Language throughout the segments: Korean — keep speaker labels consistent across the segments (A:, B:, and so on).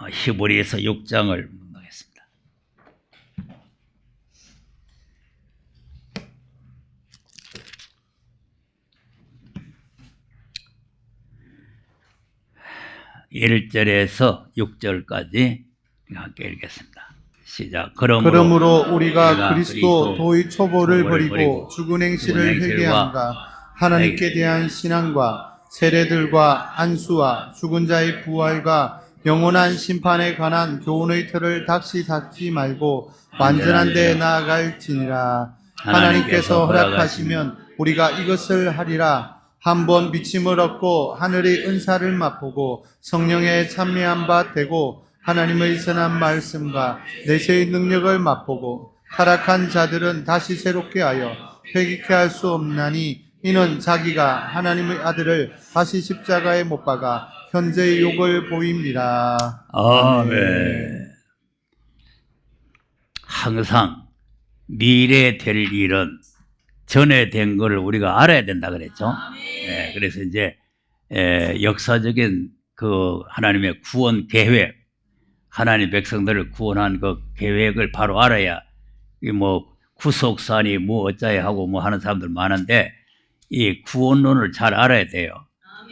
A: 히브리서 6장을 묵상하겠습니다. (1절에서) (6절까지) 함께 읽겠습니다. 시작.
B: 그러므로 우리가 그리스도 도의 초보를 버리고 죽은 행실을 회개함과 하나님께 대한 신앙과 세례들과 안수와 죽은 자의 부활과 영원한 심판에 관한 교훈의 틀을 다시 닫지 말고 완전한 데 나아갈지니라. 하나님께서 허락하시면 우리가 이것을 하리라. 한번 믿음을 얻고 하늘의 은사를 맛보고 성령에 참여한 바 되고 하나님의 선한 말씀과 내세의 능력을 맛보고 타락한 자들은 다시 새롭게 하여 회개케 할 수 없나니 이는 자기가 하나님의 아들을 다시 십자가에 못 박아 현재의 욕을 보입니다.
A: 아멘. 항상 미래에 될 일은 전에 된 걸 우리가 알아야 된다 그랬죠. 네, 그래서 이제 역사적인 그 하나님의 구원 계획, 하나님 백성들을 구원한 그 계획을 바로 알아야 이 뭐 구속사니 뭐 어쩌야 하고 뭐 하는 사람들 많은데 이 구원론을 잘 알아야 돼요.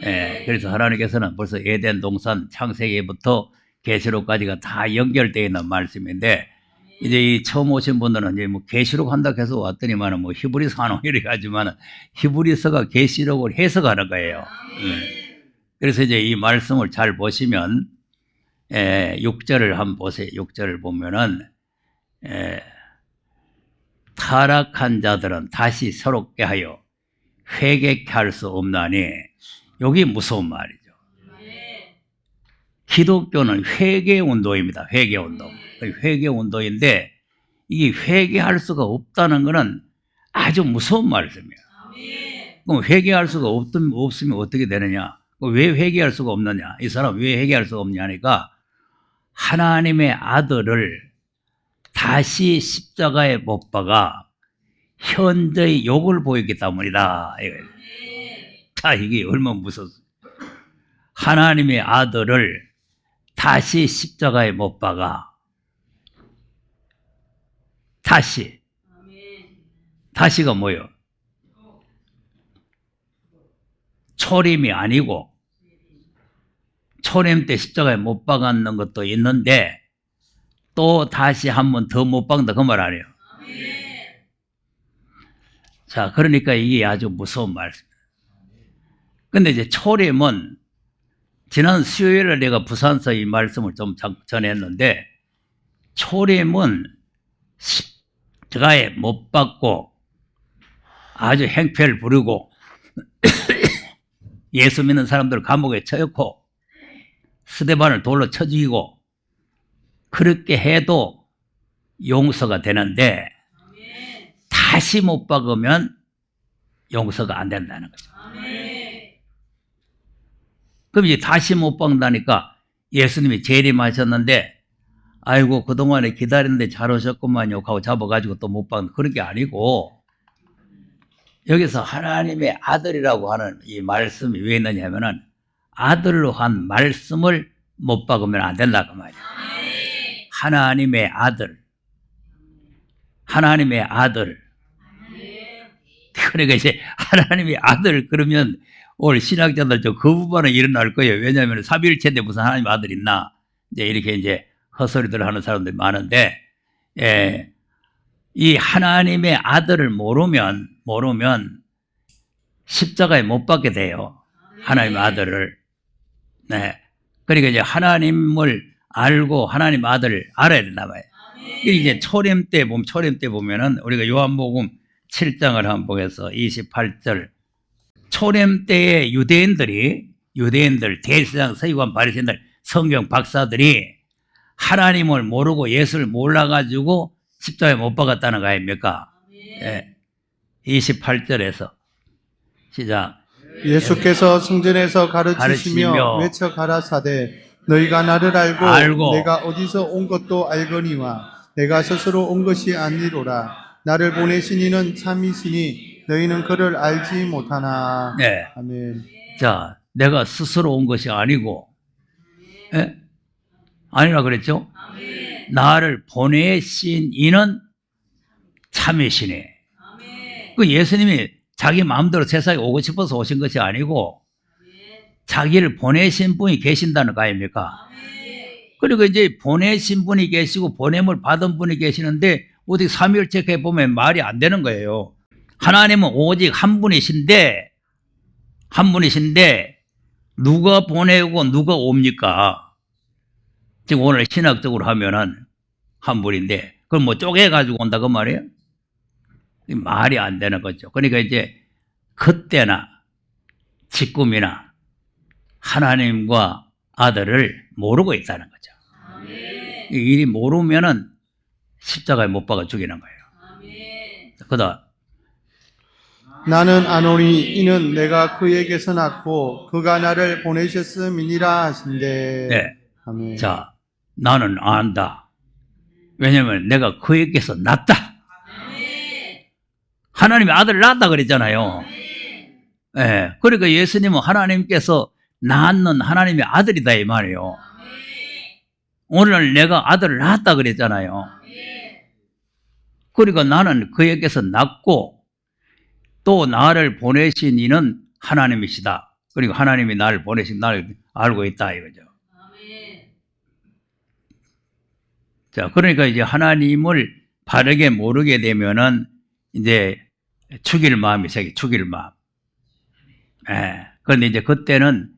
A: 그래서 하나님께서는 벌써 에덴 동산 창세기부터 계시록까지가 다 연결되어 있는 말씀인데 이제 이 처음 오신 분들은 이제 뭐 계시록 한다 해서 왔더니만은 뭐 히브리서 하노 이렇게 하지만은 히브리서가 계시록을 해석하는 거예요. 그래서 이제 이 말씀을 잘 보시면 6절을 한번 보세요. 6절을 보면은 타락한 자들은 다시 새롭게 하여 회개케 할 수 없나니 여기 무서운 말이죠. 기독교는 회개운동입니다. 회개운동. 회개운동인데 이게 회개할 수가 없다는 것은 아주 무서운 말씀이에요. 그럼 회개할 수가 없으면 어떻게 되느냐? 왜 회개할 수가 없느냐? 이 사람 왜 회개할 수가 없냐니까 하나님의 아들을 다시 십자가에 못 박아 현재의 욕을 보였기 때문이다. 자, 이게 얼마나 무섭습니까? 하나님의 아들을 다시 십자가에 못 박아 다시가 뭐예요? 초림이 아니고 초림 때 십자가에 못 박았는 것도 있는데 또 다시 한 번 더 못 박는다 그 말 아니에요. 자, 그러니까 이게 아주 무서운 말씀입니다. 근데 이제 초림은 지난 수요일에 내가 부산서 이 말씀을 좀 전했는데 초림은 십자가에 못 박고 아주 행패를 부리고 예수 믿는 사람들을 감옥에 쳐넣고 스데반을 돌로 쳐 죽이고 그렇게 해도 용서가 되는데 다시 못 박으면 용서가 안 된다는 거죠. 그럼 이제 다시 못 박는다니까 예수님이 재림하셨는데 아이고 그동안에 기다리는데 잘 오셨구만요 하고 잡아가지고 또 못 박는 그런 게 아니고 여기서 하나님의 아들이라고 하는 이 말씀이 왜 있느냐 하면은 아들로 한 말씀을 못 박으면 안 된다고 말이에요. 하나님의 아들 그러니까 이제 하나님의 아들 그러면 오늘 신학자들 좀 거부반응이 일어날 거예요. 왜냐하면 삼위일체인데 무슨 하나님의 아들 있나 이제 이렇게 이제 헛소리들 하는 사람들이 많은데 이 하나님의 아들을 모르면 십자가에 못 박게 돼요. 하나님의 아들을. 그러니까 이제 하나님을 알고 하나님 아들을 알아야 된다 말이에요. 이제 초림 때 보면은 우리가 요한복음 7장을 한번 보겠어. 28절. 초림 때의 유대인들, 대제사장, 서기관, 바리새인들, 성경 박사들이 하나님을 모르고 예수를 몰라가지고 십자가에 못 박았다는 거 아닙니까? 28절에서 시작.
B: 예수께서 성전에서 가르치시며 외쳐 가라사대 너희가 나를 알고 내가 어디서 온 것도 알거니와 내가 스스로 온 것이 아니로라. 나를 보내신 이는 참이시니 너희는 그를 알지 못하나. 아멘.
A: 자, 내가 스스로 온 것이 아니고 아니라 그랬죠? 나를 보내신 이는 참이시네. 그 예수님이 자기 마음대로 세상에 오고 싶어서 오신 것이 아니고 자기를 보내신 분이 계신다는 거 아닙니까? 그리고 이제 보내신 분이 계시고 보냄을 받은 분이 계시는데 어떻게 삼위일체에 보면 말이 안 되는 거예요. 하나님은 오직 한 분이신데 누가 보내고 누가 옵니까? 지금 오늘 신학적으로 하면은 한 분인데 그걸 뭐 쪼개가지고 온다 그 말이에요? 말이 안 되는 거죠. 그러니까 이제 그때나 지금이나 하나님과 아들을 모르고 있다는 거죠. 이 일이 모르면은 십자가에 못 박아 죽이는 거예요. 그다음
B: 나는 아노니 이는 내가 그에게서 낳고 그가 나를 보내셨음이니라 하신대.
A: 네.
B: 아멘.
A: 자, 나는 안다. 왜냐면 내가 그에게서 낳았다. 하나님이 아들을 낳았다 그랬잖아요. 예. 그러니까 예수님은 하나님께서 낳는 하나님의 아들이다 이 말이에요. 오늘 내가 아들을 낳았다 그랬잖아요. 그러니까 나는 그에게서 낳고 또 나를 보내신 이는 하나님이시다. 그리고 하나님이 나를 보내신 나를 알고 있다 이거죠. 자, 그러니까 이제 하나님을 바르게 모르게 되면은 이제 죽일 마음이 생겨, 죽일 마음. 예. 그런데 이제 그때는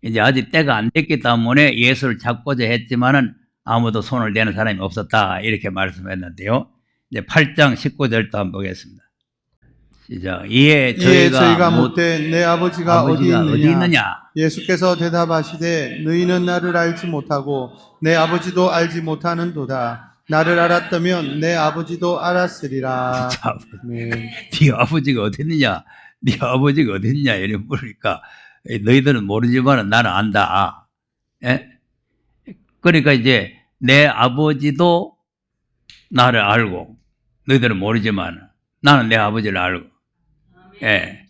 A: 이제 아직 때가 안 됐기 때문에 예수를 잡고자 했지만은 아무도 손을 대는 사람이 없었다. 이렇게 말씀했는데요. 이제 8장 19절도 한번 보겠습니다. 시작. 이에
B: 저희가 묻되 내 아버지가 어디 있느냐?
A: 있느냐?
B: 예수께서 대답하시되 너희는 나를 알지 못하고 내 아버지도 알지 못하는도다. 나를 알았다면 내 아버지도 알았으리라.
A: 자,
B: 아멘.
A: 네 아버지가 어디 있느냐? 네 아버지가 어디 있냐? 이래 물으니까 너희들은 모르지만 나는 안다. 예? 그러니까 이제 내 아버지도 나를 알고 너희들은 모르지만 나는 내 아버지를 알고. 예.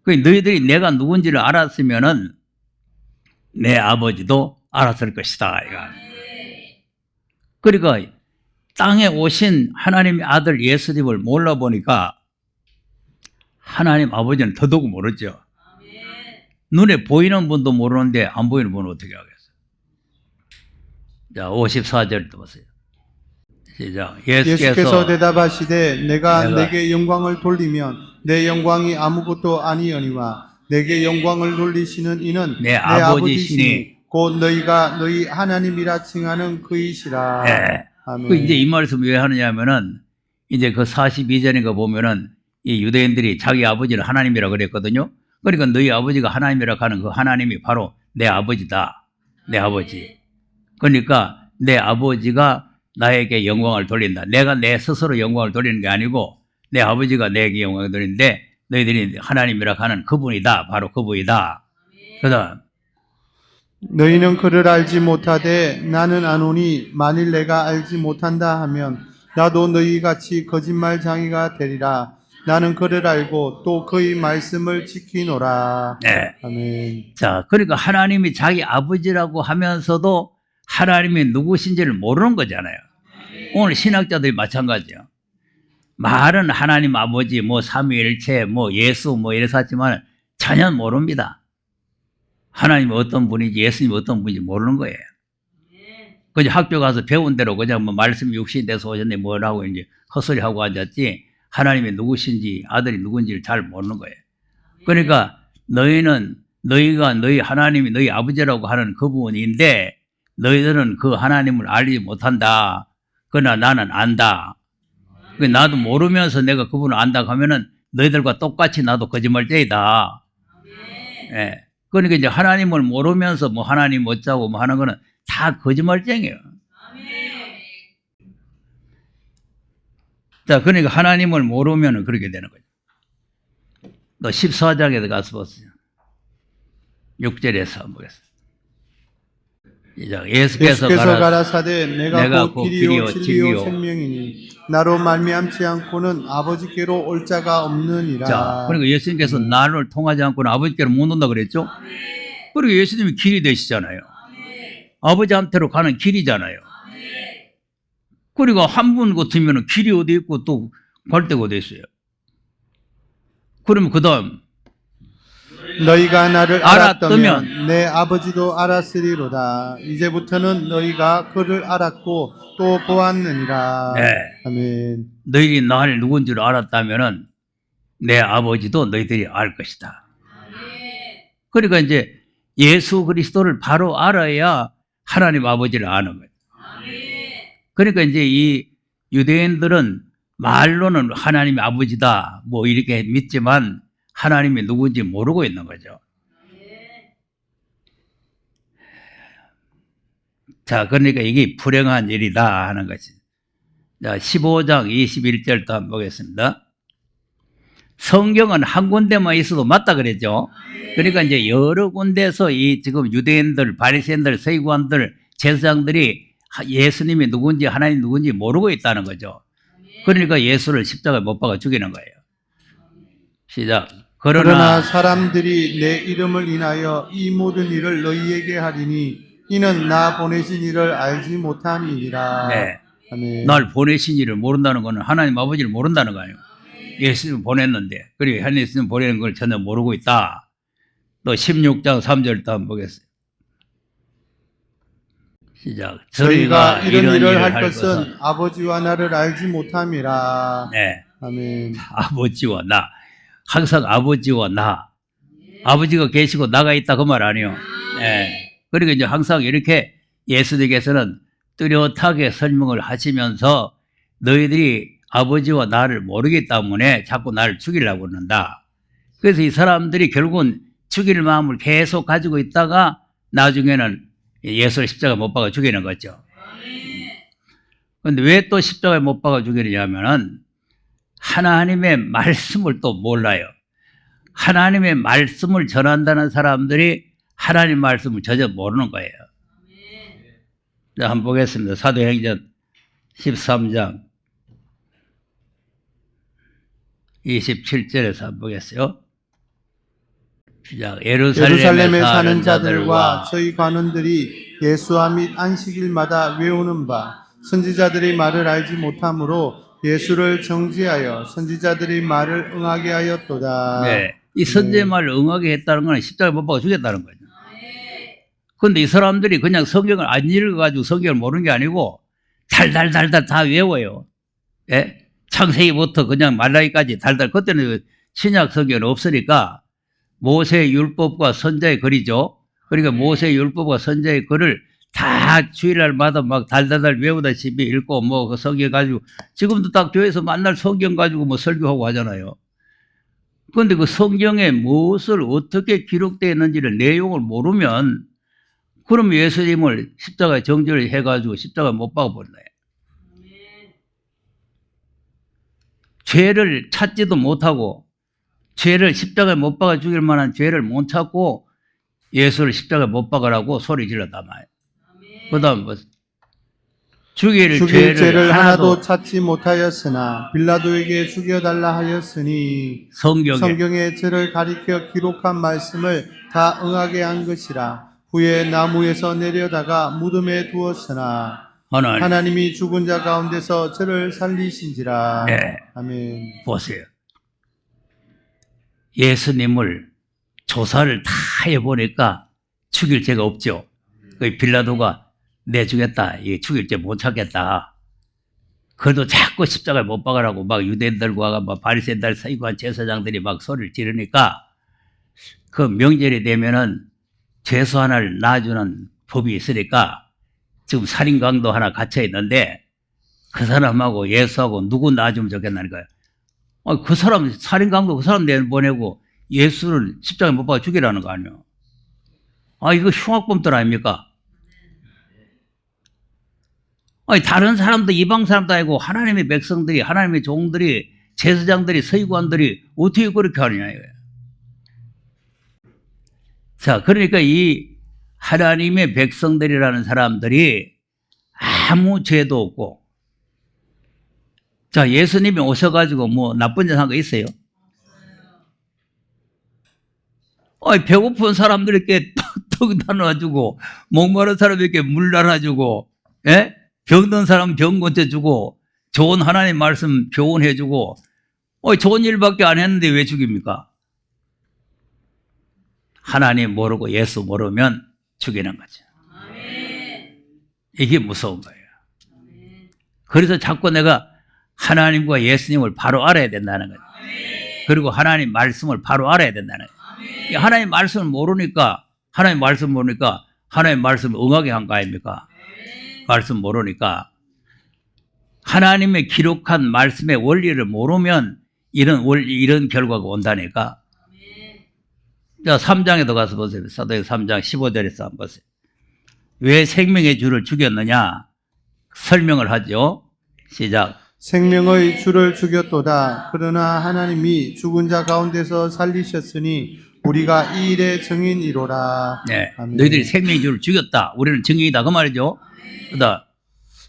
A: 그 너희들이 내가 누군지를 알았으면은 내 아버지도 알았을 것이다. 이거. 그러니까 땅에 오신 하나님의 아들 예수님을 몰라보니까 하나님 아버지는 더더욱 모르죠. 눈에 보이는 분도 모르는데 안 보이는 분은 어떻게 하겠어요? 자, 54절도 보세요. 시작.
B: 예수께서 대답하시되 내가 내게 영광을 돌리면 내 영광이 아무것도 아니오니와 내게 영광을 돌리시는 이는
A: 내
B: 아버지시니 곧 너희가 너희 하나님이라 칭하는 그이시라.
A: 네.
B: 아멘.
A: 그 이제 이 말씀 왜 하느냐면은 이제 그 42절인 거 보면은 이 유대인들이 자기 아버지를 하나님이라 그랬거든요. 그러니까 너희 아버지가 하나님이라 하는 그 하나님이 바로 내 아버지다. 내 아버지. 그러니까 내 아버지가 나에게 영광을 돌린다. 내가 내 스스로 영광을 돌리는 게 아니고 내 아버지가 내게 영광을 돌리는데 너희들이 하나님이라 하는 그분이다. 바로 그분이다. 그다음
B: 너희는 그를 알지 못하되 나는 아노니 만일 내가 알지 못한다 하면 나도 너희같이 거짓말장이가 되리라. 나는 그를 알고 또 그의 말씀을 지키노라.
A: 네.
B: 아멘.
A: 자, 그러니까 하나님이 자기 아버지라고 하면서도 하나님이 누구신지를 모르는 거잖아요. 오늘 신학자들이 마찬가지예요. 말은 하나님 아버지, 뭐 삼위일체, 뭐 예수, 뭐 이래서 하지만 전혀 모릅니다. 하나님이 어떤 분인지 예수님이 어떤 분인지 모르는 거예요. 그냥 학교 가서 배운 대로 그냥 뭐 말씀 육신이 돼서 오셨네 뭐라고 이제 헛소리 하고 앉았지 하나님이 누구신지 아들이 누군지를 잘 모르는 거예요. 그러니까 너희가 너희 하나님이 너희 아버지라고 하는 그분인데 너희들은 그 하나님을 알지 못한다. 그러나 나는 안다. 나도 모르면서 내가 그분을 안다 하면은 너희들과 똑같이 나도 거짓말쟁이다. 예. 그러니까 이제 하나님을 모르면서 뭐 하나님 어쩌고 뭐 하는 거는 다 거짓말쟁이에요. 자, 그러니까 하나님을 모르면 그렇게 되는 거죠. 또 14장에 가서 보세요. 6절에서 한번 보겠습니다. 예수께서
B: 가라사대 내가 곧 길이요 진리요
A: 진리요
B: 생명이니 나로 말미암지 않고는 아버지께로 올 자가 없느니라.
A: 자, 그러니까 예수님께서 나를 통하지 않고는 아버지께로 못 온다 그랬죠? 그리고 예수님이 길이 되시잖아요. 아버지한테로 가는 길이잖아요. 그리고 한 분 같으면 길이 어디 있고 또 갈 데가 어디 있어요. 그러면 그 다음
B: 너희가 나를
A: 알았다면
B: 알았다면 내 아버지도 알았으리로다. 이제부터는 너희가 그를 알았고 또 보았느니라.
A: 네.
B: 아멘.
A: 너희들이 나를 누군지를 알았다면은 내 아버지도 너희들이 알 것이다. 그러니까 이제 예수 그리스도를 바로 알아야 하나님 아버지를 아는 거예요. 그러니까 이제 이 유대인들은 말로는 하나님 아버지다 뭐 이렇게 믿지만 하나님이 누군지 모르고 있는 거죠. 자, 그러니까 이게 불행한 일이다 하는 것이. 자, 15장 21절도 한번 보겠습니다. 성경은 한 군데만 있어도 맞다 그랬죠. 그러니까 이제 여러 군데서 이 지금 유대인들, 바리새인들, 서기관들, 제사장들이 예수님이 누군지 하나님 누군지 모르고 있다는 거죠. 그러니까 예수를 십자가에 못 박아 죽이는 거예요. 시작.
B: 그러나 사람들이 내 이름을 인하여 이 모든 일을 너희에게 하리니 이는 나 보내신 이를 알지 못함이니라.
A: 네.
B: 아멘.
A: 날 보내신 이를 모른다는 것은 하나님 아버지를 모른다는 거예요. 예수님 보냈는데, 그리고 예수님 보내는 걸 전혀 모르고 있다. 또 16장 3절도 한번 보겠어요. 시작.
B: 저희가 이런 일을 할 것은 아버지와 나를 알지 못함이라.
A: 네.
B: 아멘.
A: 아버지와 나. 항상 아버지와 나. 아버지가 계시고 나가 있다 그 말 아니에요. 네. 그러니까 이제 항상 이렇게 예수님께서는 뚜렷하게 설명을 하시면서 너희들이 아버지와 나를 모르기 때문에 자꾸 나를 죽이려고 그런다. 그래서 이 사람들이 결국은 죽일 마음을 계속 가지고 있다가 나중에는 예수를 십자가에 못 박아 죽이는 거죠. 그런데 왜 또 십자가에 못 박아 죽이느냐면은 하나님의 말씀을 또 몰라요. 하나님의 말씀을 전한다는 사람들이 하나님 말씀을 전혀 모르는 거예요. 자, 한번 보겠습니다. 사도행전 13장 27절에서 한번 보겠어요. 시작.
B: 예루살렘에 사는 자들과 저희 관원들이 예수와 및 안식일마다 외우는 바 선지자들의 말을 알지 못하므로 예수를 정죄하여 선지자들의 말을 응하게 하였도다.
A: 네. 이 선지의 말을 응하게 했다는 건 십자가에 못 박아 죽였다는 거죠. 그런데 이 사람들이 그냥 성경을 안 읽어가지고 성경을 모르는 게 아니고 달달달달 다 외워요. 예? 창세기부터 그냥 말라기까지 달달. 그때는 신약 성경은 없으니까 모세의 율법과 선자의 글이죠. 그러니까 모세의 율법과 선자의 글을 다 주일날마다 막 달달달 외우다시피 읽고 뭐 그 성경 가지고 지금도 딱 교회에서 만날 성경 가지고 뭐 설교하고 하잖아요. 그런데 그 성경에 무엇을 어떻게 기록되어 있는지를 내용을 모르면 그럼 예수님을 십자가에 정죄를 해가지고 십자가에 못 박아버려요. 죄를 찾지도 못하고 죄를 십자가에 못 박아 죽일 만한 죄를 못 찾고 예수를 십자가에 못 박으라고 소리 질러 담아요. 그 다음 뭐 죽일
B: 죄를 하나도 찾지 못하였으나 빌라도에게 죽여달라 하였으니 성경에 죄를 가리켜 기록한 말씀을 다 응하게 한 것이라. 후에 나무에서 내려다가 무덤에 두었으나 하나님이 죽은 자 가운데서 저를 살리신지라.
A: 네.
B: 아멘.
A: 보세요. 예수님을 조사를 다 해보니까 죽일 죄가 없죠. 그 빌라도가 내 죽였다. 이 죽일 죄 못 찾겠다. 그래도 자꾸 십자가에 못 박으라고 막 유대인들과 막 바리새인들, 서기관, 제사장들이 막 소리를 지르니까 그 명절이 되면은 죄수 하나를 놔주는 법이 있으니까 지금 살인강도 하나 갇혀 있는데 그 사람하고 예수하고 누구 놔주면 좋겠나는 거예요. 그 사람, 살인강도 그 사람 내보내고 예수를 십자가에 못 박아 죽이라는 거 아니에요. 이거 흉악범들 아닙니까? 다른 사람도 이방 사람도 아니고 하나님의 백성들이, 하나님의 종들이, 제사장들이, 서기관들이 어떻게 그렇게 하느냐 이거예요. 자, 그러니까 이 하나님의 백성들이라는 사람들이 아무 죄도 없고, 자, 예수님이 오셔가지고 뭐 나쁜 짓 한 거 있어요? 배고픈 사람들에게 떡 나눠주고, 목마른 사람에게 물 나눠주고, 예? 병든 사람 병 고쳐주고, 좋은 하나님 말씀 교훈해주고, 좋은 일밖에 안 했는데 왜 죽입니까? 하나님 모르고 예수 모르면 죽이는 거죠. 이게 무서운 거예요. 그래서 자꾸 내가 하나님과 예수님을 바로 알아야 된다는 거예요. 그리고 하나님 말씀을 바로 알아야 된다는 거예요. 하나님 말씀을 모르니까 하나님 말씀을 응하게 한 거 아닙니까? 말씀 모르니까 하나님의 기록한 말씀의 원리를 모르면 이런 결과가 온다니까. 자, 3장에도 가서 보세요. 사도행 3장 15절에서 한번 보세요. 왜 생명의 주를 죽였느냐? 설명을 하죠. 시작.
B: 생명의 주를 죽였도다. 그러나 하나님이 죽은 자 가운데서 살리셨으니 우리가 이 일의 증인이로라.
A: 네,
B: 아멘.
A: 너희들이 생명의 주를 죽였다. 우리는 증인이다. 그 말이죠. 그다음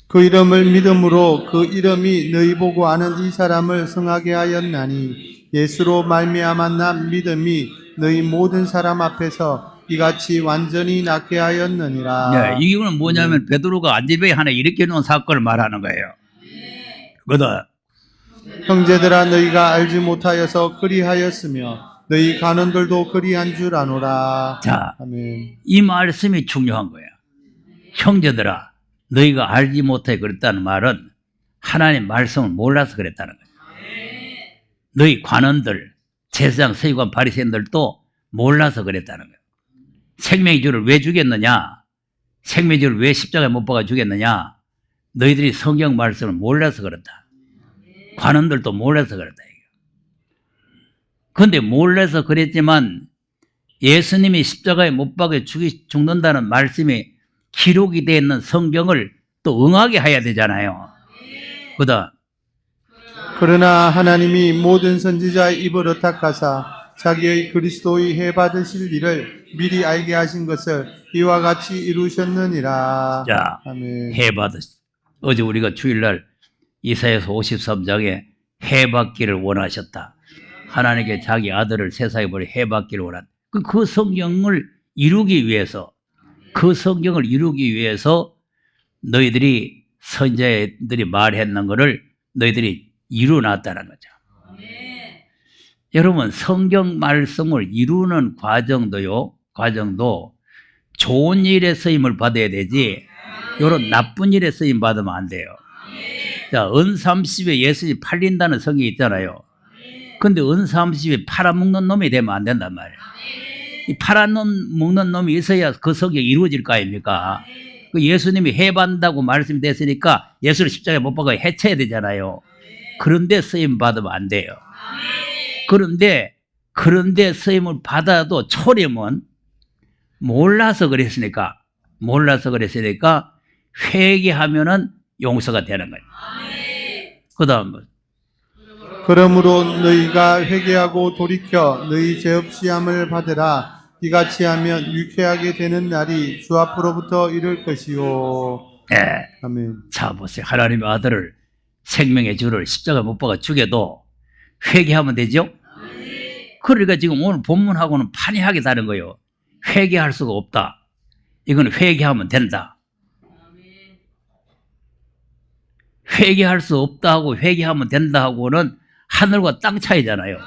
B: 그 이름을 믿음으로 그 이름이 너희 보고 아는 이 사람을 성하게 하였나니 예수로 말미암아 난 믿음이 너희 모든 사람 앞에서 이같이 완전히 낫게 하였느니라.
A: 네, 이거는 뭐냐면 베드로가 안지병 하나 일으켜 놓은 사건을 말하는 거예요. 그다음
B: 형제들아 너희가 알지 못하여서 그리하였으며 너희 간원들도 그리한 줄 아노라.
A: 자,
B: 아멘.
A: 이 말씀이 중요한 거예요. 형제들아, 너희가 알지 못해 그랬다는 말은 하나님 말씀을 몰라서 그랬다는 거예요. 너희 관원들, 제사장, 서기관, 바리새인들도 몰라서 그랬다는 거예요. 생명의 주를 왜 죽였느냐? 생명의 주를 왜 십자가에 못 박아 죽였느냐? 너희들이 성경 말씀을 몰라서 그렇다. 관원들도 몰라서 그렇다. 그런데 몰라서 그랬지만 예수님이 십자가에 못 박아 죽는다는 말씀이 기록이 되어 있는 성경을 또 응하게 해야 되잖아요. 그다음
B: 그러나 하나님이 모든 선지자의 입을 의탁하사 자기의 그리스도의 해 받으실 일을 미리 알게 하신 것을 이와 같이 이루셨느니라.
A: 자,
B: 아멘.
A: 해 받으시. 어제 우리가 주일날 이사야서 53장에 해 받기를 원하셨다. 하나님께 자기 아들을 세상에 보내 해 받기를 원한다. 그 성경을 이루기 위해서 너희들이 선지자들이 말했는 것을 너희들이 이루어놨다는 거죠. 여러분, 성경 말씀을 이루는 과정도 좋은 일에 쓰임을 받아야 되지 이런 나쁜 일에 쓰임 받으면 안 돼요. 자, 은30에 예수님이 팔린다는 성경이 있잖아요. 근데 은30에 팔아먹는 놈이 되면 안 된단 말이에요. 이 팔아먹는 놈이 있어야 그 성경이 이루어질 거 아닙니까? 그 예수님이 해반다고 말씀이 됐으니까 예수를 십자가에 못 박아 해쳐야 되잖아요. 그런데 쓰임 받으면 안 돼요. 그런데 쓰임을 받아도 초림은 몰라서 그랬으니까 회개하면은 용서가 되는 거예요. 그다음
B: 그러므로 너희가 회개하고 돌이켜 너희 죄 없이 함을 받으라. 이같이 하면 유쾌하게 되는 날이 주 앞으로부터 이를 것이요.
A: 네.
B: 아멘.
A: 자 보세요. 하나님의 아들을 생명의 주를 십자가 못 박아 죽여도 회개하면 되죠? 그러니까 지금 오늘 본문하고는 판이하게 다른 거예요. 회개할 수가 없다. 이건 회개하면 된다. 회개할 수 없다 하고 회개하면 된다 하고는 하늘과 땅 차이잖아요.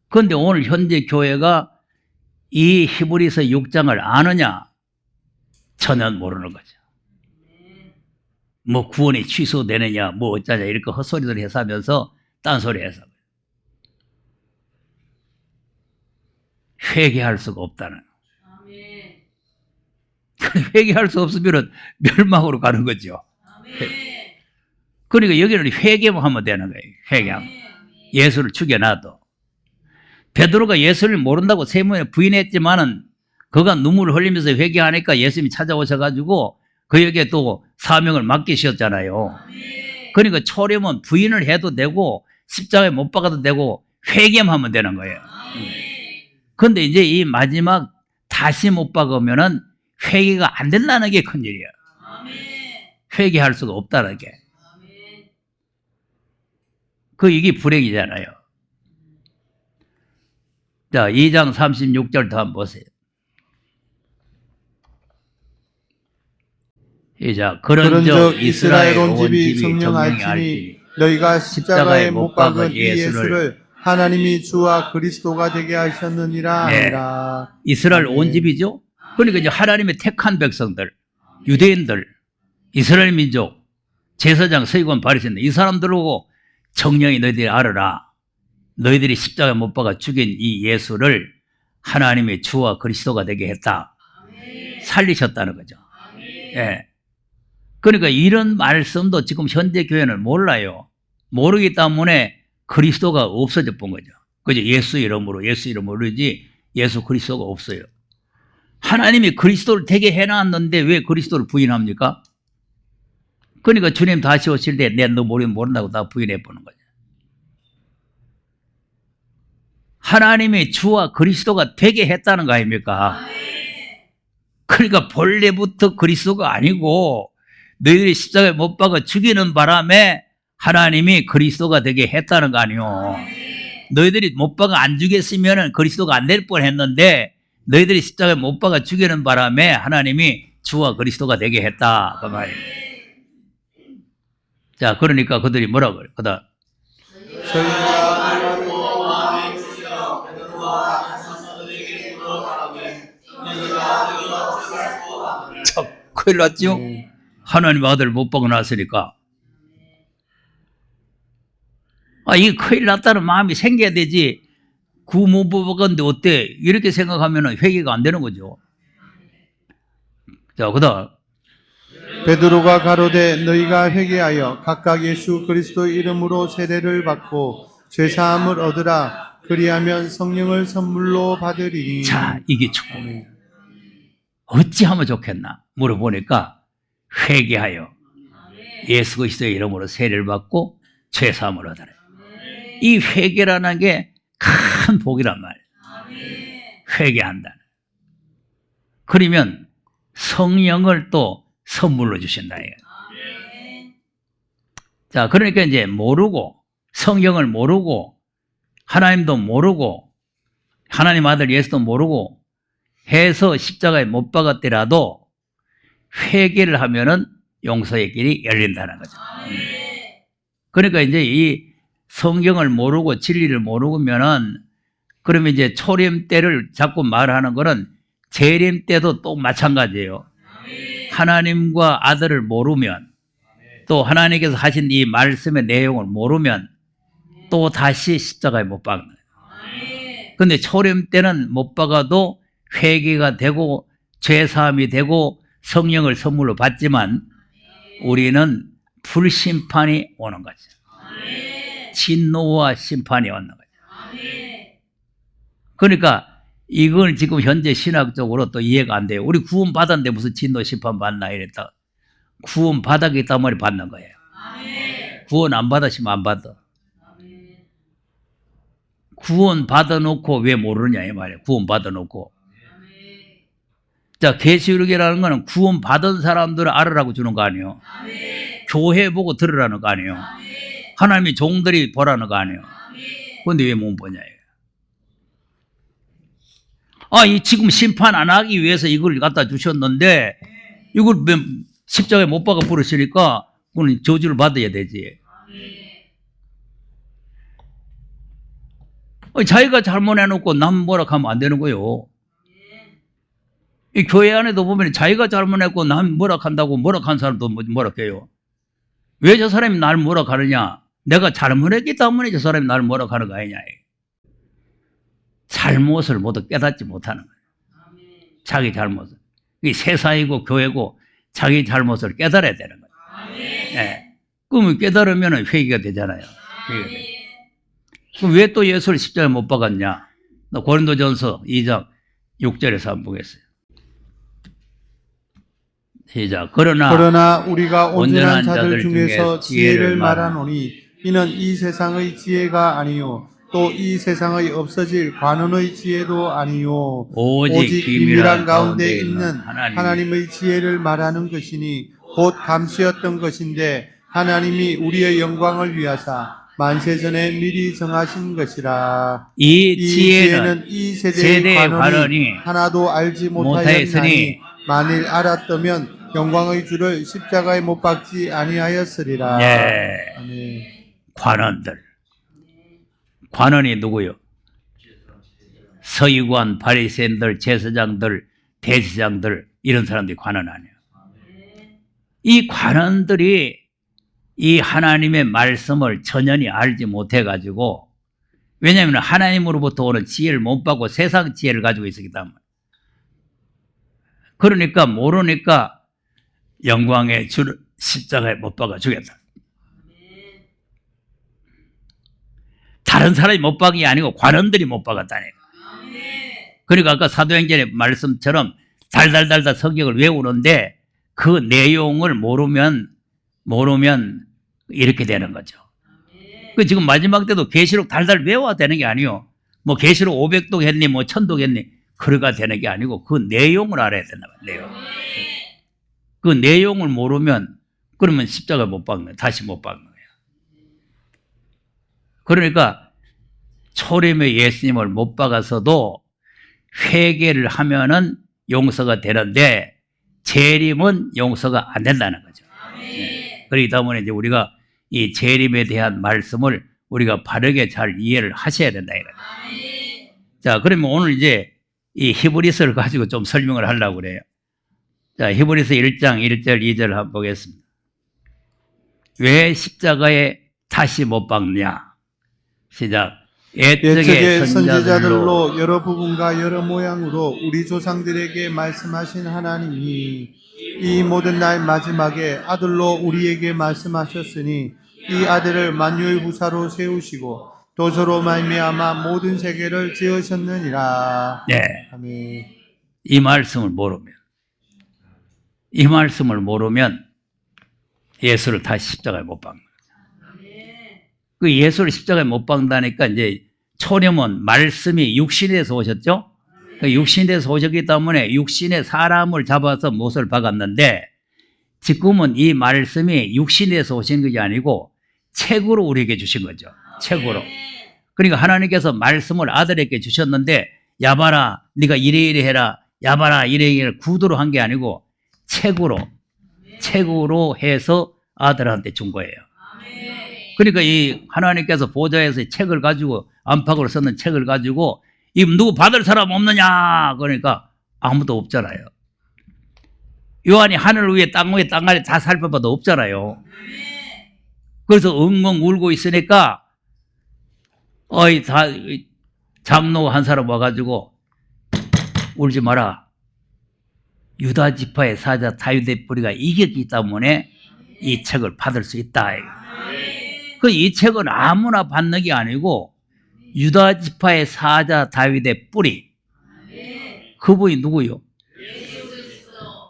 A: 그런데 오늘 현재 교회가 이 히브리서 6장을 아느냐? 전혀 모르는 거죠. 뭐 구원이 취소되느냐 뭐 어쩌냐 이렇게 헛소리들 해서 하면서 딴소리 해서 회개할 수가 없다는. 회개할 수 없으면 멸망으로 가는 거죠. 그러니까 여기는 회개만 하면 되는 거예요. 회개하면. 예수를 죽여놔도. 베드로가 예수를 모른다고 세 번에 부인했지만은 그가 눈물을 흘리면서 회개하니까 예수님이 찾아오셔가지고 그에게 또 사명을 맡기셨잖아요. 그러니까 초림은 부인을 해도 되고 십자가에 못 박아도 되고 회개만 하면 되는 거예요. 그런데 이제 이 마지막 다시 못 박으면은 회개가 안 된다는 게 큰일이에요. 회개할 수가 없다는 게. 이게 불행이잖아요. 자, 2장 36절도 한번 보세요. 이자
B: 그런즉 이스라엘 온 집이 성령할지니 너희가 십자가에 못 박은 이 예수를 하나님이 주와 그리스도가 되게 하셨느니라
A: 네.
B: 하니라.
A: 이스라엘
B: 아멘.
A: 온 집이죠. 그러니까 이제 하나님의 택한 백성들, 유대인들, 이스라엘 민족, 제사장, 서기관, 바리새인들 이 사람들하고 정령이 너희들이 알아라. 너희들이 십자가에 못 박아 죽인 이 예수를 하나님의 주와 그리스도가 되게 했다. 살리셨다는 거죠. 예. 그러니까 이런 말씀도 지금 현재 교회는 몰라요. 모르기 때문에 그리스도가 없어져 본 거죠. 그죠? 예수 이름으로 그러지 예수 그리스도가 없어요. 하나님이 그리스도를 되게 해놨는데 왜 그리스도를 부인합니까? 그러니까 주님 다시 오실 때 내 너 모른다고 다 부인해 보는 거죠. 하나님이 주와 그리스도가 되게 했다는 거 아닙니까? 그러니까 본래부터 그리스도가 아니고 너희들이 십자가에 못 박아 죽이는 바람에 하나님이 그리스도가 되게 했다는 거 아니요. 너희들이 못 박아 안 죽였으면 그리스도가 안 될 뻔했는데 너희들이 십자가에 못 박아 죽이는 바람에 하나님이 주와 그리스도가 되게 했다 그 말이에요. 자, 그러니까 그들이 뭐라고 그래요? 그다음 참 큰일 났죠? 하나님 아들 못 박아 놨으니까 이게 큰일 났다는 마음이 생겨야 되지. 구 못 박았는데 어때? 이렇게 생각하면 회개가 안 되는 거죠. 자, 그다음
B: 베드로가 가로되 너희가 회개하여 각각 예수 그리스도 이름으로 세례를 받고 죄사함을 얻으라. 그리하면 성령을 선물로 받으리니.
A: 자, 이게 축복이에요. 어찌하면 좋겠나 물어보니까 회개하여 예수 그리스도의 이름으로 세례를 받고 죄사함을 얻으라. 이 회개라는 게 큰 복이란 말이에요. 회개한다. 그러면 성령을 또 선물로 주신다. 자, 그러니까 이제 모르고 성경을 모르고 하나님도 모르고 하나님 아들 예수도 모르고 해서 십자가에 못 박았더라도 회개를 하면은 용서의 길이 열린다는 거죠. 그러니까 이제 이 성경을 모르고 진리를 모르면은 그러면 이제 초림 때를 자꾸 말하는 거는 재림 때도 또 마찬가지예요. 하나님과 아들을 모르면 또 하나님께서 하신 이 말씀의 내용을 모르면 또 다시 십자가에 못 박는 거예요. 그런데 초림 때는 못 박아도 회개가 되고 죄사함이 되고 성령을 선물로 받지만 우리는 불심판이 오는 거죠. 진노와 심판이 오는 거죠. 그러니까 이걸 지금 현재 신학적으로 또 이해가 안 돼요. 우리 구원 받았는데 무슨 진노 심판 받나 이랬다. 구원 받았기 때문에 받는 거예요. 구원 안 받으시면 안 받아. 구원 받아놓고 왜 모르느냐 이 말이에요. 구원 받아놓고. 자, 계시록이라는 거는 구원 받은 사람들을 알으라고 주는 거 아니에요. 교회 보고 들으라는 거 아니에요. 하나님이 종들이 보라는 거 아니에요. 그런데 왜 못 보냐 이거예요. 이 지금 심판 안 하기 위해서 이걸 갖다 주셨는데 이걸 십자가에 못 박아 부르시니까 그건 저주를 받아야 되지. 자기가 잘못해놓고 남 뭐라 하면 안 되는 거예요. 이 교회 안에도 보면 자기가 잘못했고 남 뭐라 한다고 뭐라 한 사람도 뭐라 해요. 왜 저 사람이 날 뭐라 하느냐? 내가 잘못했기 때문에 저 사람이 날 뭐라 하는 거 아니냐. 잘못을 모두 깨닫지 못하는 거예요. 자기 잘못을. 이 세상이고 교회고 자기 잘못을 깨달아야 되는 거예요. 네. 그러면 깨달으면 회개가 되잖아요. 그럼 왜 또 예수를 십자가에 못 박았냐? 고린도전서 2장 6절에서 한번 보겠어요. 시작.
B: 그러나 우리가 온전한 자들 중에서 지혜를 말하노니 이는 이 세상의 지혜가 아니요 또 이 세상의 없어질 관원의 지혜도 아니요 오직 비밀한 가운데 있는 하나님의 지혜를 말하는 것이니 곧 감시였던 것인데 하나님이 우리의 영광을 위하사 만세전에 미리 정하신 것이라.
A: 이 지혜는
B: 이 세대의 관원이 하나도 알지 못하였나니 만일 알았다면 영광의 주를 십자가에 못 박지 아니하였으리라.
A: 네.
B: 아멘.
A: 관원들. 관원이 누구요? 서기관, 바리새인들, 제사장들, 대제사장들 이런 사람들이 관원 아니에요. 이 관원들이 이 하나님의 말씀을 전연히 알지 못해가지고, 왜냐하면 하나님으로부터 오는 지혜를 못 받고 세상 지혜를 가지고 있었기 때문에. 그러니까 모르니까 영광의 주를 십자가에 못 박아 주겠다. 다른 사람이 못 박은 게 아니고 관원들이 못 박았다니까. 그러니까 아까 사도행전의 말씀처럼 달달달달 성경을 외우는데 그 내용을 모르면 이렇게 되는 거죠. 그 지금 마지막 때도 계시록 달달 외워야 되는 게 아니요. 뭐 계시록 500독 했니, 뭐 1000독 했니, 그래가 되는 게 아니고 그 내용을 알아야 된다. 내용. 그 내용을 모르면 그러면 십자가 못 박는 거예요. 다시 못 박는 거예요. 그러니까 초림의 예수님을 못 박아서도 회개를 하면은 용서가 되는데 재림은 용서가 안 된다는 거죠. 네. 그렇기 때문에 이제 우리가 이 재림에 대한 말씀을 우리가 바르게 잘 이해를 하셔야 된다 이거죠. 자, 그러면 오늘 이제 이 히브리서를 가지고 좀 설명을 하려고 그래요. 자, 히브리서 1장 1절 2절 한번 보겠습니다. 왜 십자가에 다시 못 박느냐? 시작.
B: 옛적의 선지자들로 여러 부분과 여러 모양으로 우리 조상들에게 말씀하신 하나님이 이 모든 날 마지막에 아들로 우리에게 말씀하셨으니 이 아들을 만유의 후사로 세우시고 또 저로 말미암아 모든 세계를 지으셨느니라.
A: 네.
B: 아멘.
A: 이 말씀을 모르면 예수를 다시 십자가에 못 박는 거죠. 그 예수를 십자가에 못 박는다니까 이제 초림은 말씀이 육신에서 오셨죠? 그 육신에서 오셨기 때문에 육신의 사람을 잡아서 못을 박았는데 지금은 이 말씀이 육신에서 오신 것이 아니고 책으로 우리에게 주신 거죠. 책으로. 그러니까 하나님께서 말씀을 아들에게 주셨는데 야봐라 네가 이래 해라 야봐라 이래 구두로 한 게 아니고 책으로 해서 아들한테 준 거예요. 그러니까 이 하나님께서 보좌에서 책을 가지고 안팎으로 썼는 책을 가지고 이 누구 받을 사람 없느냐 그러니까 아무도 없잖아요. 요한이 하늘 위에 땅 위에 땅 아래 다 살펴봐도 없잖아요. 그래서 엉엉 울고 있으니까 다 장로 한 사람 와가지고 울지 마라. 유다 지파의 사자 다윗의 뿌리가 이겼기 때문에 이 책을 받을 수 있다. 이 책은 아무나 받는 게 아니고 유다 지파의 사자 다윗의 뿌리. 그분이 누구요?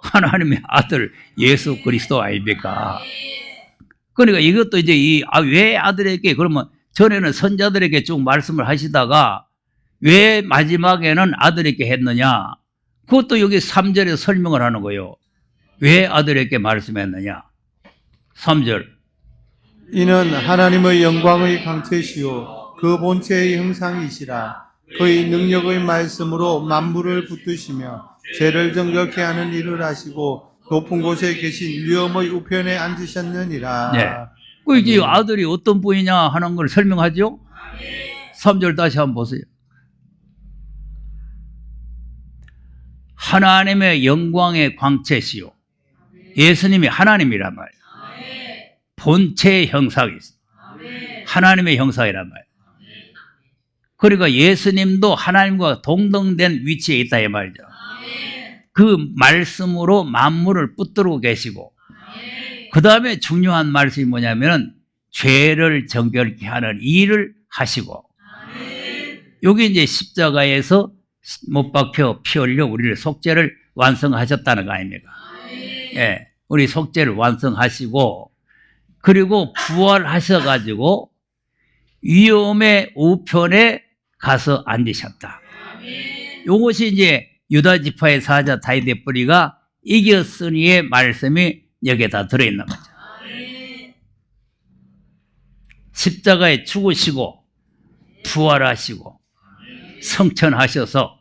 A: 하나님의 아들 예수 그리스도 아닙니까? 그러니까 이것도 이제 왜 아들에게 그러면 전에는 선자들에게 쭉 말씀을 하시다가 왜 마지막에는 아들에게 했느냐? 그것도 여기 3절에 설명을 하는 거예요. 왜 아들에게 말씀했느냐? 3절.
B: 이는 하나님의 영광의 강체시요 그 본체의 형상이시라. 그의 능력의 말씀으로 만물을 붙드시며 죄를 정결케 하는 일을 하시고 높은 곳에 계신 위엄의 우편에 앉으셨느니라.
A: 네. 그 이제 아들이 어떤 분이냐 하는 걸 설명하죠. 3절 다시 한번 보세요. 하나님의 영광의 광채시요. 예수님이 하나님이란 말이에요. 본체의 형상이 있어요. 하나님의 형상이란 말이에요. 그러니까 예수님도 하나님과 동등된 위치에 있다 이 말이죠. 그 말씀으로 만물을 붙들고 계시고 그 다음에 중요한 말씀이 뭐냐면 죄를 정결케 하는 일을 하시고 여기 이제 십자가에서 못 박혀 피 흘려 우리를 속죄를 완성하셨다는 거 아닙니까? 예, 우리 속죄를 완성하시고 그리고 부활하셔가지고 위엄의 우편에 가서 앉으셨다. 이것이 이제 유다 지파의 사자 다윗의 뿌리가 이겼으니의 말씀이 여기에 다 들어있는 거죠. 십자가에 죽으시고 부활하시고 성천하셔서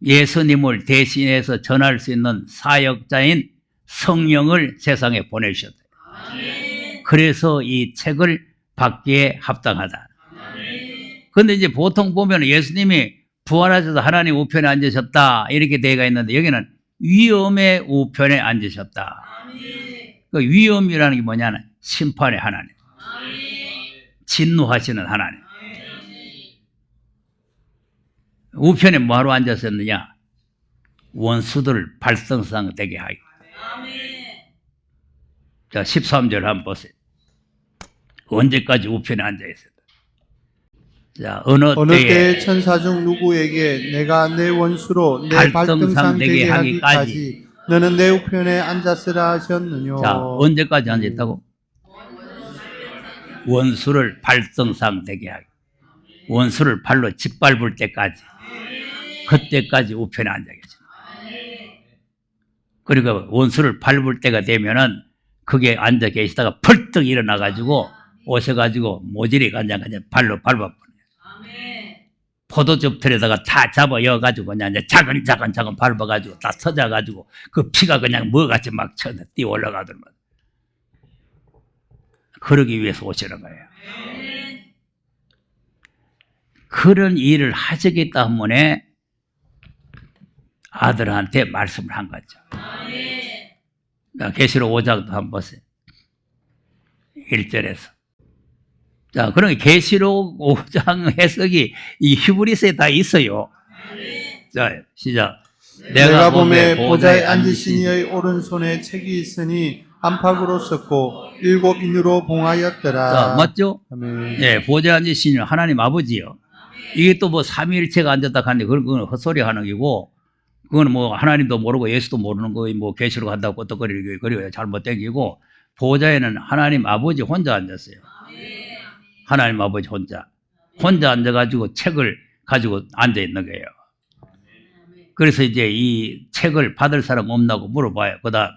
A: 예수님을 대신해서 전할 수 있는 사역자인 성령을 세상에 보내주셨다. 그래서 이 책을 받기에 합당하다. 그런데 이제 보통 보면 예수님이 부활하셔서 하나님 우편에 앉으셨다 이렇게 되어 있는데 여기는 위엄의 우편에 앉으셨다. 그 위엄이라는 게 뭐냐면 심판의 하나님, 진노하시는 하나님. 우편에 뭐하러 앉았었느냐? 원수들을 발성상되게 하기. 자, 13절 한번 보세요. 언제까지 우편에 앉아 있었다. 자, 어느 때에
B: 천사 중 누구에게 내가 내 원수로 내
A: 발등상
B: 발등상
A: 되게
B: 되게
A: 하기까지
B: 하기까지 너는 내 우편에 앉았으라 하셨느뇨.
A: 자, 언제까지 앉아 있다고? 원수를 발성상되게 하기. 원수를 발로 짓밟을 때까지. 그때까지 우편에 앉아 계십니다. 그러니까 원수를 밟을 때가 되면은 그게 앉아 계시다가 펄떡 일어나가지고 오셔가지고 모질이 그냥 발로 밟아버려요. 포도즙 틀에다가 다 잡아 여가지고 그냥 이제 차근차근 밟아가지고 다 서져가지고 그 피가 그냥 뭐같이 막 뛰어 올라가더만. 그러기 위해서 오시는 거예요. 그런 일을 하시기 때문에 아들한테 말씀을 한 거죠. 자, 계시록 5장도 한번 보세요. 1절에서. 자, 그러니까 계시록 5장 해석이 이 히브리서에 다 있어요. 자, 시작.
B: 내가 보매 보좌에 앉으신 이의 오른손에 책이 있으니 안팎으로 썼고 7인으로 봉하였더라.
A: 자, 맞죠?
B: 아멘.
A: 예, 보좌에 앉으신 하나님 아버지요. 이게 또 뭐 삼위일체가 앉았다 하는데 그건 헛소리 하는 거고, 그건 뭐 하나님도 모르고 예수도 모르는 거 뭐 계시록 한다고 끄떡거리고 그리고 잘못된 기고, 보좌에는 하나님 아버지 혼자 앉았어요. 하나님 아버지 혼자 앉아가지고 책을 가지고 앉아 있는 거예요. 그래서 이제 이 책을 받을 사람 없나고 물어봐요. 그다음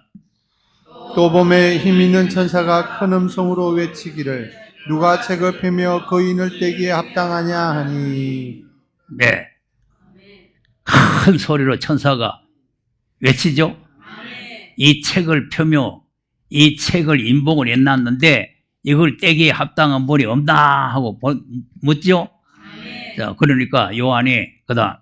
B: 또 봄에 힘 있는 천사가 큰 음성으로 외치기를 누가 책을 펴며 거인을 떼기에 합당하냐 하니.
A: 네, 큰 소리로 천사가 외치죠. 이 책을 펴며 이 책을 인봉을 해놨는데 이걸 떼기에 합당한 분이 없나 하고 묻죠. 자, 그러니까 요한이 그다음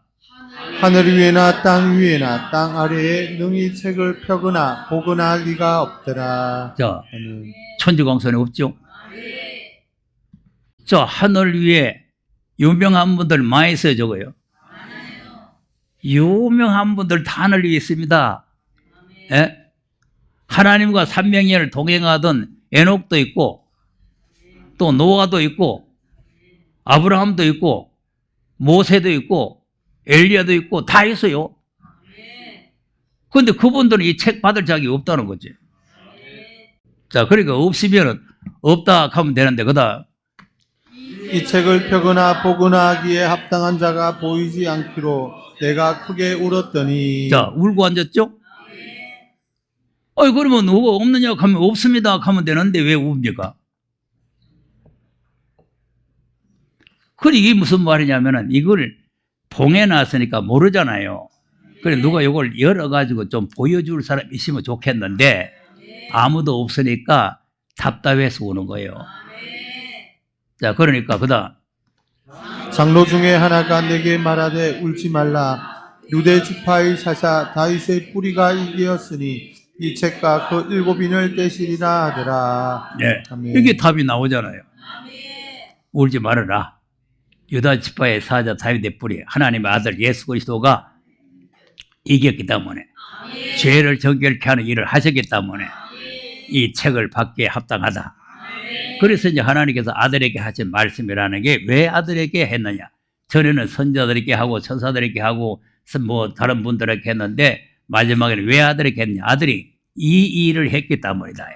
B: 하늘 위에나 땅 위에나 땅 아래에 능히 책을 펴거나 보거나 할 리가 없더라.
A: 자,
B: 아멘.
A: 천지광선에 없죠. 저 하늘 위에 유명한 분들 많이 있어요. 저거요. 유명한 분들 다 하늘 위에 있습니다. 예? 하나님과 삼명년을 동행하던 에녹도 있고 또 노아도 있고 아브라함도 있고 모세도 있고 엘리야도 있고 다 있어요. 그런데 그분들은 이 책 받을 자격이 없다는 거지. 자, 그러니까 없으면 없다 하면 되는데 그다음
B: 이 책을 펴거나 보거나 하기에 합당한 자가 보이지 않기로 내가 크게 울었더니.
A: 자, 울고 앉았죠? 그러면 누가 없느냐 하면 없습니다 하면 되는데 왜 웁니까? 그래, 이게 무슨 말이냐면은 이걸 봉해놨으니까 모르잖아요. 그래, 누가 이걸 열어가지고 좀 보여줄 사람 있으면 좋겠는데 아무도 없으니까 답답해서 우는 거예요. 자, 그러니까 그다음
B: 장로 중에 하나가 내게 말하되 울지 말라. 유대 지파의 사사 다윗의 뿌리가 이기었으니 이 책과 그 7인을 떼시리라 하더라.
A: 네,
B: 아멘.
A: 이게 답이 나오잖아요. 울지 말아라. 유다 지파의 사자 다윗의 뿌리 하나님의 아들 예수 그리스도가 이겼기 때문에 죄를 정결케 하는 일을 하셨기 때문에 이 책을 받기에 합당하다. 그래서 이제 하나님께서 아들에게 하신 말씀이라는 게 왜 아들에게 했느냐? 전에는 선자들에게 하고 천사들에게 하고 뭐 다른 분들에게 했는데 마지막에는 왜 아들에게 했냐? 아들이 이 일을 했기 때문이다.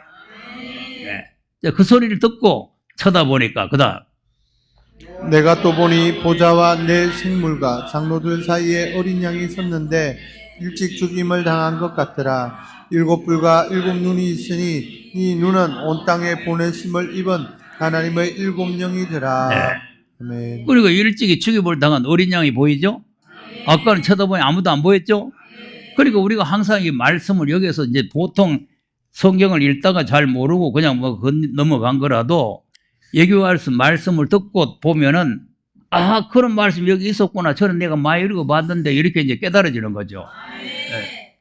A: 네. 그 소리를 듣고 쳐다보니까 그다음
B: 내가 또 보니 보좌와 내 생물과 장로들 사이에 어린 양이 섰는데 일찍 죽임을 당한 것 같더라. 7뿔과 7눈이 있으니 이 눈은 온 땅에 보내심을 입은 하나님의 7영이더라.
A: 네.
B: 아멘.
A: 그리고 일찍이 죽임을 당한 어린 양이 보이죠? 아까는 쳐다보니 아무도 안 보였죠? 그러니까 우리가 항상 이 말씀을 여기서 이제 보통 성경을 읽다가 잘 모르고 그냥 뭐 넘어간 거라도 여기 와서 말씀을 듣고 보면은 아, 그런 말씀 여기 있었구나. 저는 내가 많이 읽어봤는데 이렇게 이제 깨달아지는 거죠. 네.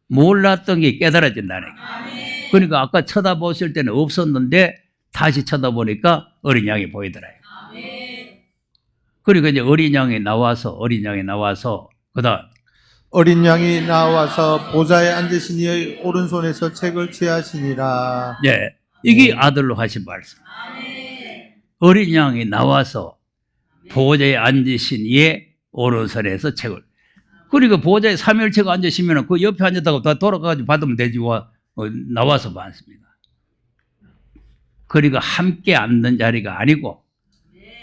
A: 몰랐던 게 깨달아진다는 거예요. 그러니까 아까 쳐다보실 때는 없었는데 다시 쳐다보니까 어린 양이 보이더라고요. 그러니까 이제 어린 양이 나와서 그다음
B: 어린 양이 나와서 보좌에 앉으신 이의 오른손에서 책을 취하시니라.
A: 예, 이게 아들로 하신 말씀. 어린 양이 나와서 보좌에 앉으신 이의 오른손에서 책을. 그러니까 보좌에 삼일체가 앉으시면 그 옆에 앉았다가 다 돌아가가지고 받으면 되지 나와서 받습니다. 그러니까 함께 앉는 자리가 아니고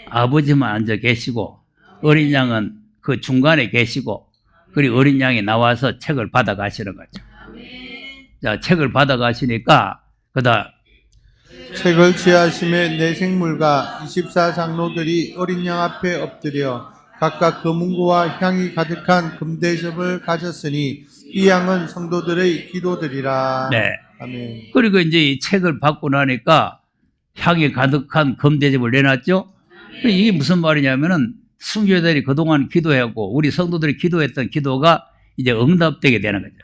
A: 아버지만 앉아 계시고 어린 양은 그 중간에 계시고 그리고 어린 양이 나와서 책을 받아 가시는 거죠. 자, 책을 받아 가시니까 그다음
B: 책을 취하심에 내 생물과 24장로들이 어린 양 앞에 엎드려 각각 금은고와 향이 가득한 금대접을 가졌으니 이 양은 성도들의 기도들이라.
A: 네.
B: 아멘.
A: 그리고 이제 이 책을 받고 나니까 향이 가득한 금대접을 내놨죠. 이게 무슨 말이냐면은 순교자들이 그동안 기도했고 우리 성도들이 기도했던 기도가 이제 응답되게 되는 거죠.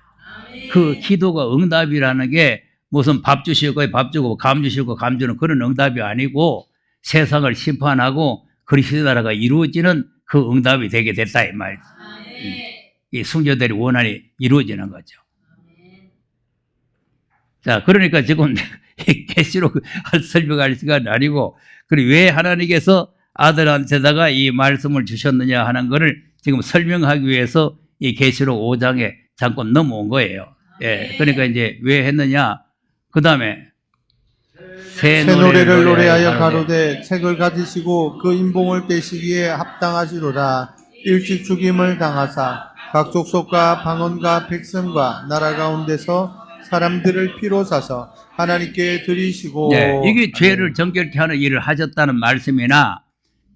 A: 그 기도가 응답이라는 게 무슨 밥 주실 거에 밥 주고 감 주실 거 감 주는 그런 응답이 아니고 세상을 심판하고 그리스도 나라가 이루어지는 그 응답이 되게 됐다 이 말이죠. 이 순교자들의 원한이 이루어지는 거죠. 자, 그러니까 지금 계시록 설명할 시간이 아니고 그리고 왜 하나님께서 아들한테다가 이 말씀을 주셨느냐 하는 것을 지금 설명하기 위해서 이 계시록 5장에 잠깐 넘어온 거예요. 예, 그러니까 이제 왜 했느냐? 그 다음에 새
B: 노래를 노래하여 가로되 책을 가지시고 그 인봉을 떼시기에 합당하시로다. 일찍 죽임을 당하사 각 족속과 방언과 백성과 나라 가운데서 사람들을 피로 사서 하나님께 드리시고.
A: 네, 이게 죄를 정결케 하는 일을 하셨다는 말씀이나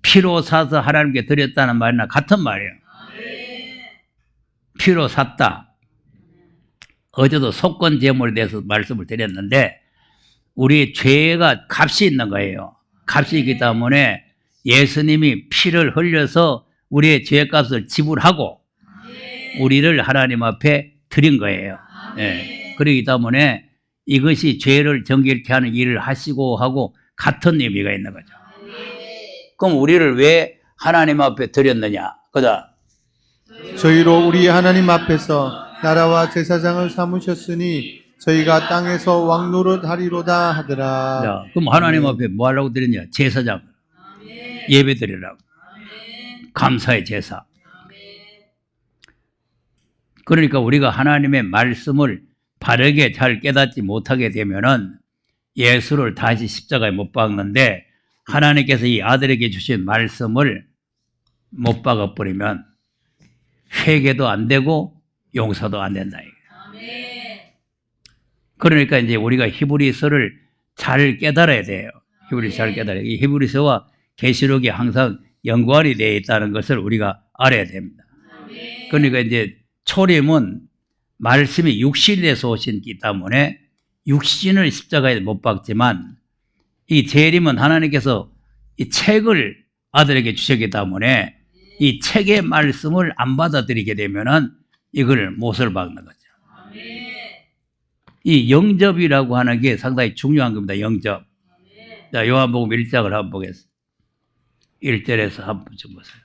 A: 피로 사서 하나님께 드렸다는 말이나 같은 말이에요. 피로 샀다. 어제도 속건 제물에 대해서 말씀을 드렸는데 우리 죄가 값이 있는 거예요. 값이 있기 때문에 예수님이 피를 흘려서 우리의 죄값을 지불하고 우리를 하나님 앞에 드린 거예요. 네. 그렇기 때문에 이것이 죄를 정결케 하는 일을 하시고 하고 같은 의미가 있는 거죠. 그럼 우리를 왜 하나님 앞에 드렸느냐? 그다음
B: 저희로 우리 하나님 앞에서 나라와 제사장을 삼으셨으니 저희가 땅에서 왕노릇 하리로다 하더라.
A: 자, 그럼 하나님 앞에 뭐 하려고 드렸냐? 제사장 예배 드리라고. 감사의 제사. 그러니까 우리가 하나님의 말씀을 바르게 잘 깨닫지 못하게 되면은 예수를 다시 십자가에 못 박는데 하나님께서 이 아들에게 주신 말씀을 못 박아버리면 회개도 안 되고 용서도 안 된다. 그러니까 이제 우리가 히브리서를 잘 깨달아야 돼요. 히브리서 잘 깨달아야 돼요. 이 히브리서와 계시록이 항상 연관이 되어 있다는 것을 우리가 알아야 됩니다. 그러니까 이제 초림은 말씀이 육신이 돼서 오신기 때문에 육신을 십자가에 못 박지만 이 재림은 하나님께서 이 책을 아들에게 주셨기 때문에 이 책의 말씀을 안 받아들이게 되면은 이걸 못을 박는 거죠. 이 영접이라고 하는 게 상당히 중요한 겁니다. 영접. 자, 요한복음 1장을 한번 보겠습니다. 1절에서 한번 좀 보세요.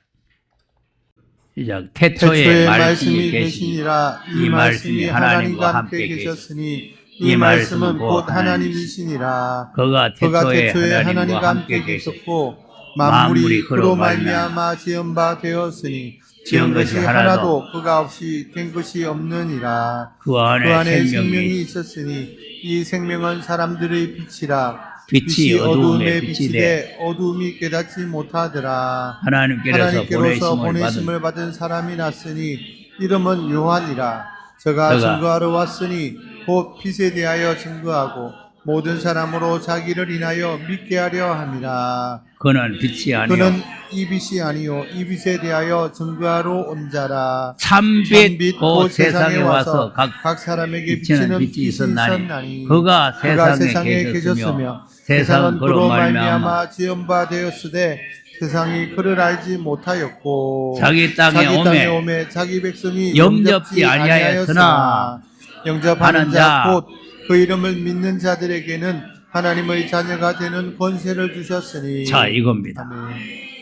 A: 시작. 태초에 말씀이 계시니라.
B: 이 말씀이 하나님과 함께 계셨으니 이 말씀은 곧 하나님이시니라.
A: 그가 태초에
B: 하나님과 함께 계셨고 만물이 그로 말미암아 지은 바 되었으니 지은 것이 하나도 그가 없이 된 것이 없느니라.
A: 그 안에
B: 생명이 있었으니 이 생명은 사람들의 빛이라.
A: 빛이
B: 어두움에 비치되 어두움이 깨닫지 못하더라. 하나님께로서 보내심을 받은 사람이 났으니 이름은 요한이라. 저가 증거하러 왔으니 곧 빛에 대하여 증거하고 모든 사람으로 자기를 인하여 믿게 하려 함이라.
A: 그는 빛이 아니요
B: 그는 이 빛이 아니요 이 빛에 대하여 증거하러 온 자라.
A: 참빛 곧 세상에 와서
B: 각 사람에게
A: 비치는
B: 비치는
A: 빛이
B: 빛이
A: 있었나니
B: 있었나니
A: 그가
B: 그가
A: 세상에
B: 세상에
A: 계셨으며
B: 세상은
A: 세상은
B: 그로
A: 그로
B: 말미암아
A: 말미암아
B: 지은 바 되었으되 세상이 그를 알지 못하였고
A: 자기 땅에 오매
B: 오매 자기 백성이
A: 영접지 아니하였으나
B: 영접하는
A: 하는
B: 자
A: 자
B: 곧 그 이름을 믿는 자들에게는 하나님의 자녀가 되는 권세를 주셨으니.
A: 자 이겁니다.
B: 아멘.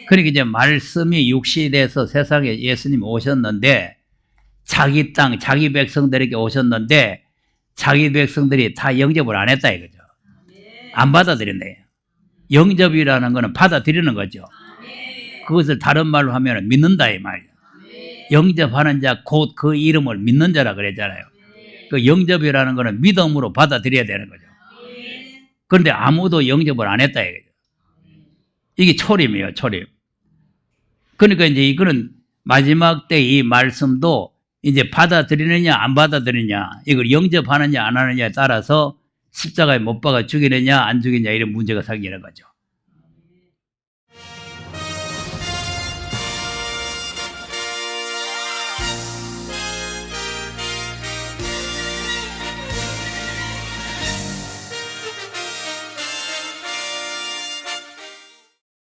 A: 그러니까 이제 말씀이 육시돼서 세상에 예수님 오셨는데 자기 땅 자기 백성들에게 오셨는데 자기 백성들이 다 영접을 안 했다 이거죠. 안 받아들인다. 영접이라는 거는 받아들이는 거죠. 그것을 다른 말로 하면 믿는다 이 말이에요. 영접하는 자 곧 그 이름을 믿는 자라 그랬잖아요. 그 영접이라는 거는 믿음으로 받아들여야 되는 거죠. 그런데 아무도 영접을 안 했다 이거죠. 이게 초림이에요, 초림. 그러니까 이제 이거는 마지막 때 이 말씀도 이제 받아들이느냐 안 받아들이느냐, 이걸 영접하느냐 안 하느냐에 따라서 십자가에 못 박아 죽이느냐 안 죽이느냐 이런 문제가 생기는 거죠.